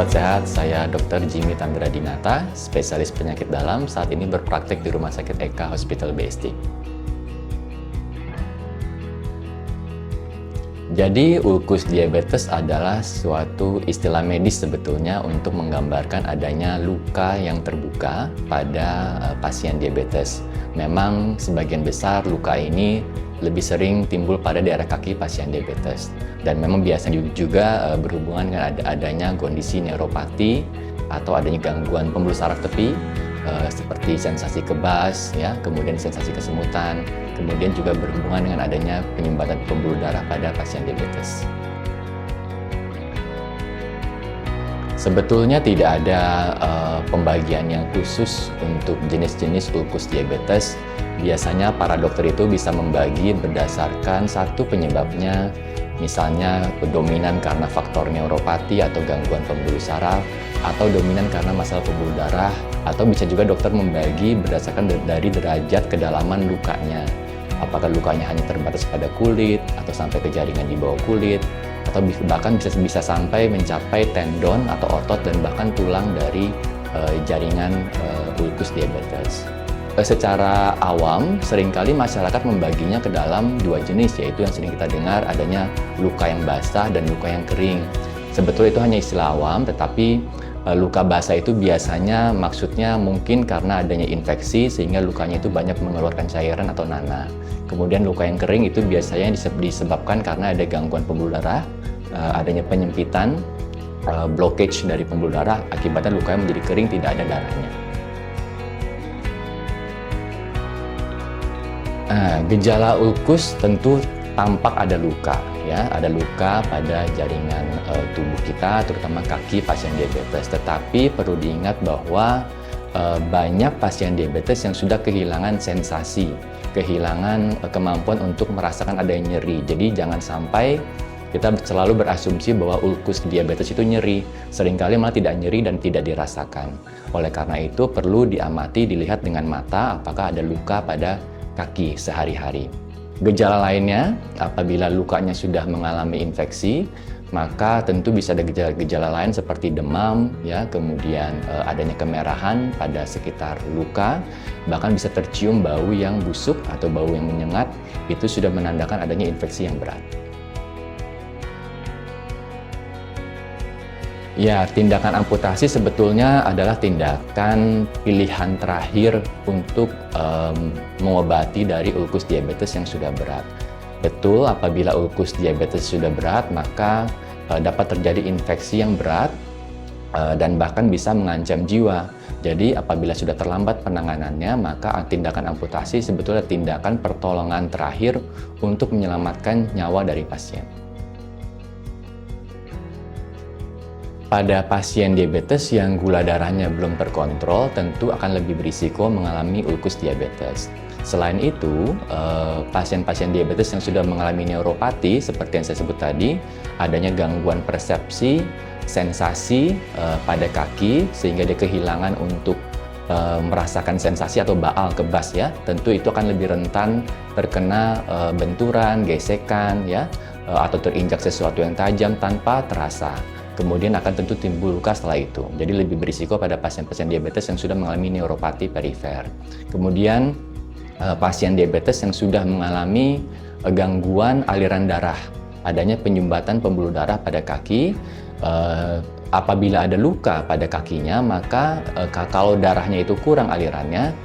Sobat Sehat, saya Dr. Jimmy Tandra Dinata, spesialis penyakit dalam, saat ini berpraktek di Rumah Sakit Eka Hospital BSD. Jadi, ulkus diabetes adalah suatu istilah medis sebetulnya untuk menggambarkan adanya luka yang terbuka pada pasien diabetes. Memang sebagian besar luka ini lebih sering timbul pada daerah kaki pasien diabetes. Dan memang biasanya juga berhubungan dengan adanya kondisi neuropati atau adanya gangguan pembuluh saraf tepi seperti sensasi kebas, ya, kemudian sensasi kesemutan, kemudian juga berhubungan dengan adanya penyumbatan pembuluh darah pada pasien diabetes. Sebetulnya tidak ada pembagian yang khusus untuk jenis-jenis ulkus diabetes. Biasanya para dokter itu bisa membagi berdasarkan satu penyebabnya, misalnya dominan karena faktor neuropati atau gangguan pembuluh saraf, atau dominan karena masalah pembuluh darah, atau bisa juga dokter membagi berdasarkan dari derajat kedalaman lukanya. Apakah lukanya hanya terbatas pada kulit, atau sampai ke jaringan di bawah kulit, atau bahkan bisa sampai mencapai tendon atau otot dan bahkan tulang dari jaringan ulkus diabetes. Secara awam, seringkali masyarakat membaginya ke dalam dua jenis, yaitu yang sering kita dengar adanya luka yang basah dan luka yang kering. Sebetulnya itu hanya istilah awam, tetapi luka basah itu biasanya maksudnya mungkin karena adanya infeksi sehingga lukanya itu banyak mengeluarkan cairan atau nanah. Kemudian luka yang kering itu biasanya disebabkan karena ada gangguan pembuluh darah, adanya penyempitan, blockage dari pembuluh darah, akibatnya lukanya menjadi kering, tidak ada darahnya. Gejala ulkus tentu tampak ada luka, ya, ada luka pada jaringan tubuh kita, terutama kaki pasien diabetes. Tetapi perlu diingat bahwa banyak pasien diabetes yang sudah kehilangan sensasi, kehilangan kemampuan untuk merasakan adanya nyeri. Jadi jangan sampai kita selalu berasumsi bahwa ulkus diabetes itu nyeri. Seringkali malah tidak nyeri dan tidak dirasakan. Oleh karena itu perlu diamati, dilihat dengan mata apakah ada luka pada kaki sehari-hari. Gejala lainnya, apabila lukanya sudah mengalami infeksi, maka tentu bisa ada gejala-gejala lain seperti demam, ya, kemudian adanya kemerahan pada sekitar luka, bahkan bisa tercium bau yang busuk atau bau yang menyengat, itu sudah menandakan adanya infeksi yang berat. Ya, tindakan amputasi sebetulnya adalah tindakan pilihan terakhir untuk mengobati dari ulkus diabetes yang sudah berat. Betul, apabila ulkus diabetes sudah berat, maka dapat terjadi infeksi yang berat dan bahkan bisa mengancam jiwa. Jadi apabila sudah terlambat penanganannya, maka tindakan amputasi sebetulnya tindakan pertolongan terakhir untuk menyelamatkan nyawa dari pasien. Pada pasien diabetes yang gula darahnya belum terkontrol, tentu akan lebih berisiko mengalami ulkus diabetes. Selain itu, pasien-pasien diabetes yang sudah mengalami neuropati, seperti yang saya sebut tadi, adanya gangguan persepsi, sensasi pada kaki, sehingga dia kehilangan untuk merasakan sensasi atau baal kebas, ya. Tentu itu akan lebih rentan terkena benturan, gesekan, ya, atau terinjak sesuatu yang tajam tanpa terasa. Kemudian akan tentu timbul luka setelah itu. Jadi lebih berisiko pada pasien-pasien diabetes yang sudah mengalami neuropati perifer. Kemudian pasien diabetes yang sudah mengalami gangguan aliran darah, adanya penyumbatan pembuluh darah pada kaki. Apabila ada luka pada kakinya, maka kalau darahnya itu kurang alirannya,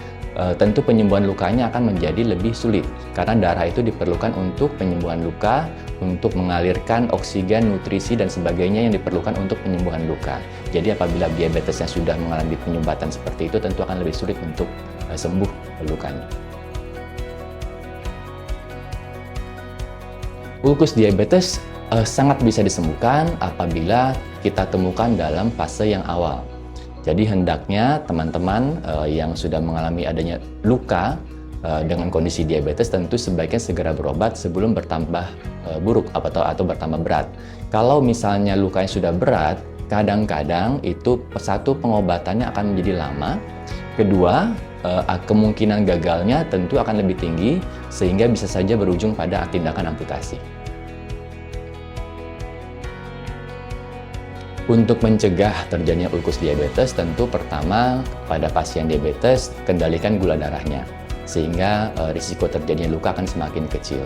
tentu penyembuhan lukanya akan menjadi lebih sulit karena darah itu diperlukan untuk penyembuhan luka, untuk mengalirkan oksigen, nutrisi, dan sebagainya yang diperlukan untuk penyembuhan luka. Jadi apabila diabetesnya sudah mengalami penyumbatan seperti itu, tentu akan lebih sulit untuk sembuh lukanya. Ulkus diabetes sangat bisa disembuhkan apabila kita temukan dalam fase yang awal. Jadi hendaknya teman-teman yang sudah mengalami adanya luka dengan kondisi diabetes tentu sebaiknya segera berobat sebelum bertambah buruk atau bertambah berat. Kalau misalnya lukanya sudah berat, kadang-kadang itu satu pengobatannya akan menjadi lama. Kedua, kemungkinan gagalnya tentu akan lebih tinggi sehingga bisa saja berujung pada tindakan amputasi. Untuk mencegah terjadinya ulkus diabetes, tentu pertama pada pasien diabetes kendalikan gula darahnya, sehingga risiko terjadinya luka akan semakin kecil.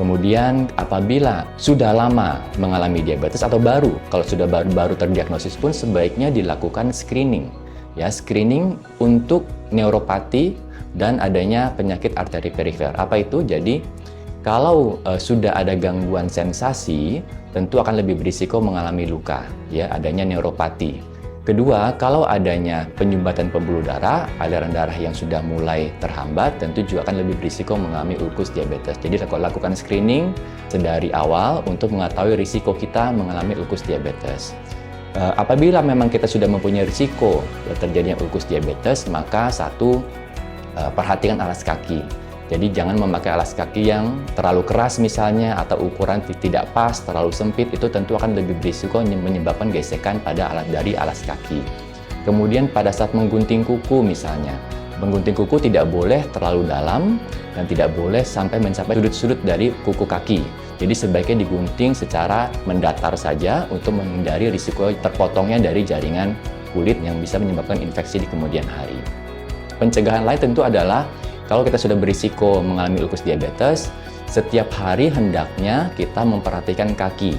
Kemudian apabila sudah lama mengalami diabetes atau baru, kalau sudah baru terdiagnosis pun sebaiknya dilakukan screening. Ya, screening untuk neuropati dan adanya penyakit arteri perifer. Apa itu? Jadi kalau sudah ada gangguan sensasi, tentu akan lebih berisiko mengalami luka, ya, adanya neuropati. Kedua, kalau adanya penyumbatan pembuluh darah, aliran darah yang sudah mulai terhambat, tentu juga akan lebih berisiko mengalami ulkus diabetes. Jadi lakukan screening sedari awal untuk mengetahui risiko kita mengalami ulkus diabetes. Apabila memang kita sudah mempunyai risiko terjadinya ulkus diabetes, maka satu, perhatikan alas kaki. Jadi jangan memakai alas kaki yang terlalu keras misalnya, atau ukuran tidak pas, terlalu sempit, itu tentu akan lebih berisiko menyebabkan gesekan pada dari alas kaki. Kemudian pada saat menggunting kuku misalnya, menggunting kuku tidak boleh terlalu dalam dan tidak boleh sampai mencapai sudut-sudut dari kuku kaki. Jadi sebaiknya digunting secara mendatar saja untuk menghindari risiko terpotongnya dari jaringan kulit yang bisa menyebabkan infeksi di kemudian hari. Pencegahan lain tentu adalah kalau kita sudah berisiko mengalami ulkus diabetes, setiap hari hendaknya kita memperhatikan kaki.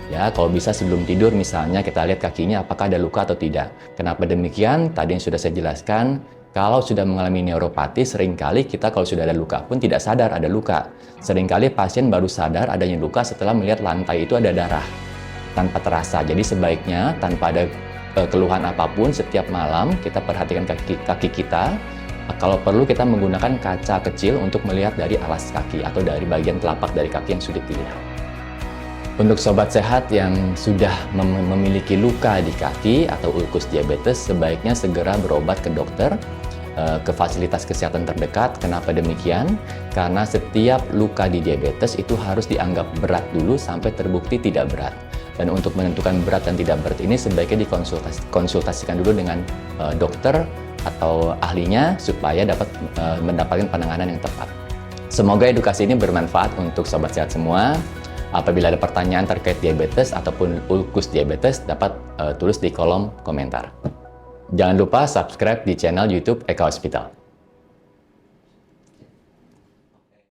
Ya, kalau bisa sebelum tidur misalnya kita lihat kakinya apakah ada luka atau tidak. Kenapa demikian? Tadi yang sudah saya jelaskan, kalau sudah mengalami neuropati, seringkali kita kalau sudah ada luka pun tidak sadar ada luka. Seringkali pasien baru sadar adanya luka setelah melihat lantai itu ada darah, tanpa terasa. Jadi sebaiknya tanpa ada keluhan apapun, setiap malam kita perhatikan kaki kita. Kalau perlu kita menggunakan kaca kecil untuk melihat dari alas kaki atau dari bagian telapak dari kaki yang sulit dilihat. Untuk sobat sehat yang sudah memiliki luka di kaki atau ulkus diabetes, sebaiknya segera berobat ke dokter, ke fasilitas kesehatan terdekat. Kenapa demikian? Karena setiap luka di diabetes itu harus dianggap berat dulu sampai terbukti tidak berat. Dan untuk menentukan berat dan tidak berat ini sebaiknya dikonsultasikan dulu dengan dokter atau ahlinya supaya dapat mendapatkan penanganan yang tepat. Semoga edukasi ini bermanfaat untuk sobat sehat semua. Apabila ada pertanyaan terkait diabetes ataupun ulkus diabetes, dapat tulis di kolom komentar. Jangan lupa subscribe di channel YouTube Eka Hospital.